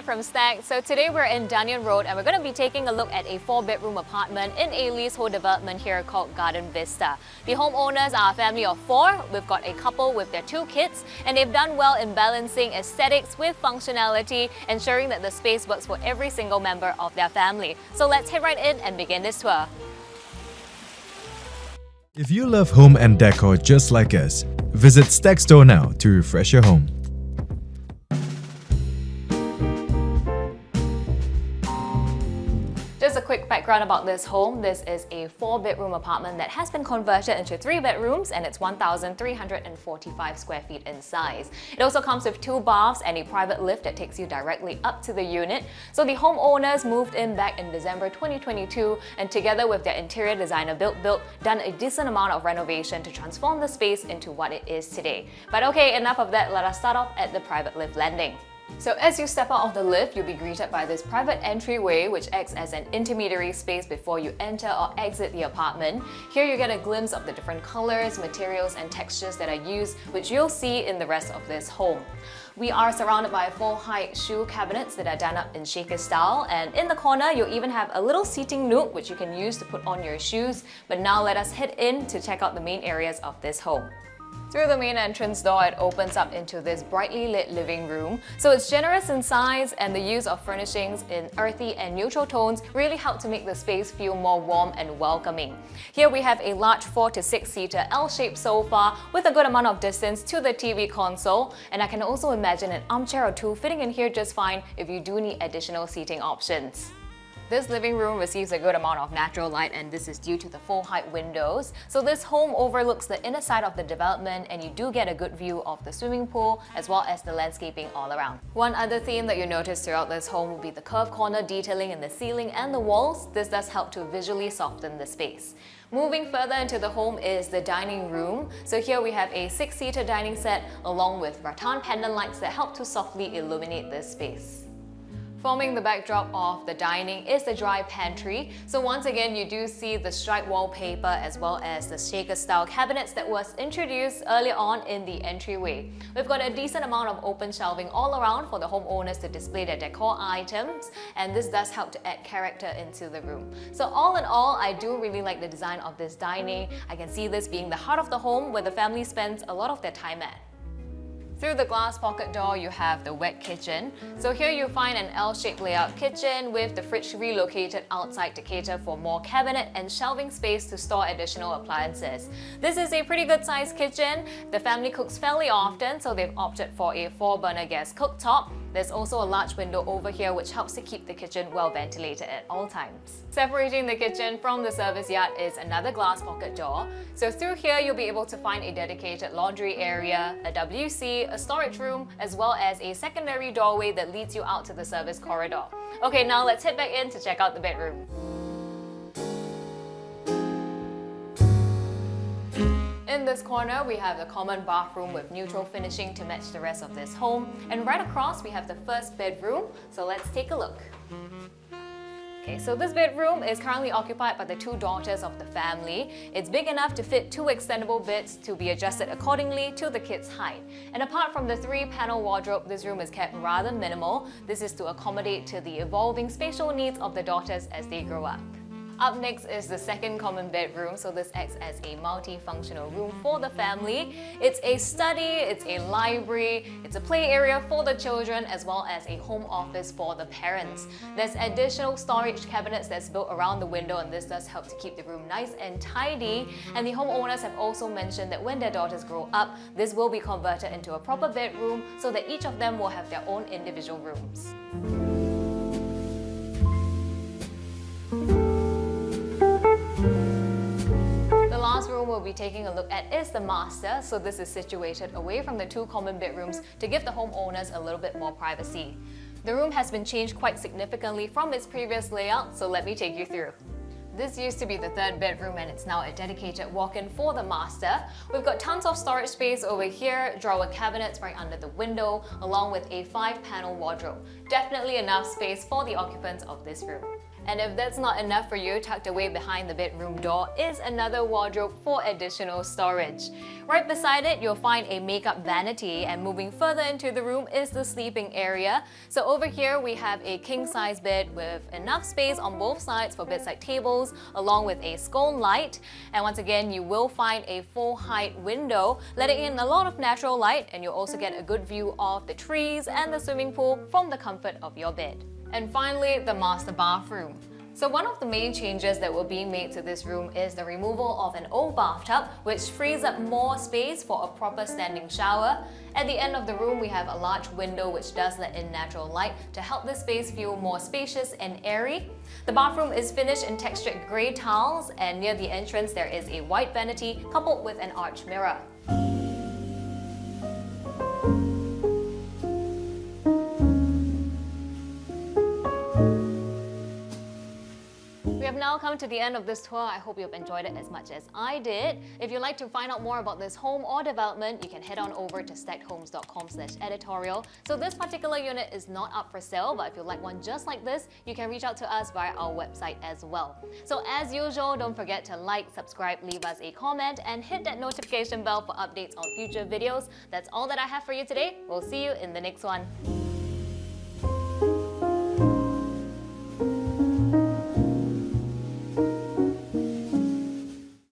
from Stag. So today we're in Dunyan Road and we're going to be taking a look at a 4-bedroom apartment in a leasehold development here called Gardenvista. The homeowners are a family of 4. We've got a couple with their 2 kids and they've done well in balancing aesthetics with functionality, ensuring that the space works for every single member of their family. So let's head right in and begin this tour. If you love home and decor just like us, visit Stag Store now to refresh your home. Just a quick background about this home. This is a 4-bedroom apartment that has been converted into 3 bedrooms and it's 1,345 square feet in size. It also comes with 2 baths and a private lift that takes you directly up to the unit. So the homeowners moved in back in December 2022 and together with their interior designer Built, done a decent amount of renovation to transform the space into what it is today. But okay, enough of that, let us start off at the private lift landing. So as you step out of the lift, you'll be greeted by this private entryway which acts as an intermediary space before you enter or exit the apartment. Here you get a glimpse of the different colors, materials and textures that are used, which you'll see in the rest of this home. We are surrounded by full-height shoe cabinets that are done up in shaker style, and in the corner you'll even have a little seating nook which you can use to put on your shoes. But now let us head in to check out the main areas of this home. Through the main entrance door, it opens up into this brightly lit living room. So it's generous in size and the use of furnishings in earthy and neutral tones really help to make the space feel more warm and welcoming. Here we have a large 4 to 6 seater L-shaped sofa with a good amount of distance to the TV console, and I can also imagine an armchair or 2 fitting in here just fine if you do need additional seating options. This living room receives a good amount of natural light and this is due to the full height windows. So this home overlooks the inner side of the development and you do get a good view of the swimming pool as well as the landscaping all around. One other theme that you notice throughout this home will be the curved corner detailing in the ceiling and the walls. This does help to visually soften the space. Moving further into the home is the dining room. So here we have a 6-seater dining set along with rattan pendant lights that help to softly illuminate this space. Forming the backdrop of the dining is the dry pantry. So once again, you do see the striped wallpaper as well as the shaker style cabinets that was introduced earlier on in the entryway. We've got a decent amount of open shelving all around for the homeowners to display their decor items, and this does help to add character into the room. So all in all, I do really like the design of this dining. I can see this being the heart of the home where the family spends a lot of their time at. Through the glass pocket door, you have the wet kitchen. So here you find an L-shaped layout kitchen with the fridge relocated outside to cater for more cabinet and shelving space to store additional appliances. This is a pretty good sized kitchen. The family cooks fairly often, so they've opted for a 4-burner gas cooktop. There's also a large window over here which helps to keep the kitchen well ventilated at all times. Separating the kitchen from the service yard is another glass pocket door. So through here you'll be able to find a dedicated laundry area, a WC, a storage room, as well as a secondary doorway that leads you out to the service corridor. Okay, now let's head back in to check out the bedroom. In this corner, we have the common bathroom with neutral finishing to match the rest of this home. And right across, we have the first bedroom. So let's take a look. Okay, so this bedroom is currently occupied by the 2 daughters of the family. It's big enough to fit 2 extendable beds to be adjusted accordingly to the kids' height. And apart from the 3-panel wardrobe, this room is kept rather minimal. This is to accommodate to the evolving spatial needs of the daughters as they grow up. Up next is the second common bedroom, so this acts as a multi-functional room for the family. It's a study, it's a library, it's a play area for the children as well as a home office for the parents. There's additional storage cabinets that's built around the window and this does help to keep the room nice and tidy. And the homeowners have also mentioned that when their daughters grow up, this will be converted into a proper bedroom so that each of them will have their own individual rooms. Room we'll be taking a look at is the master, so this is situated away from the 2 common bedrooms to give the homeowners a little bit more privacy. The room has been changed quite significantly from its previous layout, so let me take you through. This used to be the 3rd bedroom and it's now a dedicated walk-in for the master. We've got tons of storage space over here, drawer cabinets right under the window, along with a 5-panel wardrobe. Definitely enough space for the occupants of this room. And if that's not enough for you, tucked away behind the bedroom door is another wardrobe for additional storage. Right beside it, you'll find a makeup vanity, and moving further into the room is the sleeping area. So over here, we have a king-size bed with enough space on both sides for bedside tables, along with a scone light. And once again, you will find a full-height window, letting in a lot of natural light, and you'll also get a good view of the trees and the swimming pool from the comfort of your bed. And finally, the master bathroom. So one of the main changes that will be made to this room is the removal of an old bathtub, which frees up more space for a proper standing shower. At the end of the room, we have a large window which does let in natural light to help the space feel more spacious and airy. The bathroom is finished in textured grey tiles, and near the entrance there is a white vanity coupled with an arch mirror. We have now come to the end of this tour. I hope you've enjoyed it as much as I did. If you'd like to find out more about this home or development, you can head on over to stackhomes.com/editorial. So this particular unit is not up for sale, but if you'd like one just like this, you can reach out to us via our website as well. So as usual, don't forget to like, subscribe, leave us a comment, and hit that notification bell for updates on future videos. That's all that I have for you today. We'll see you in the next one.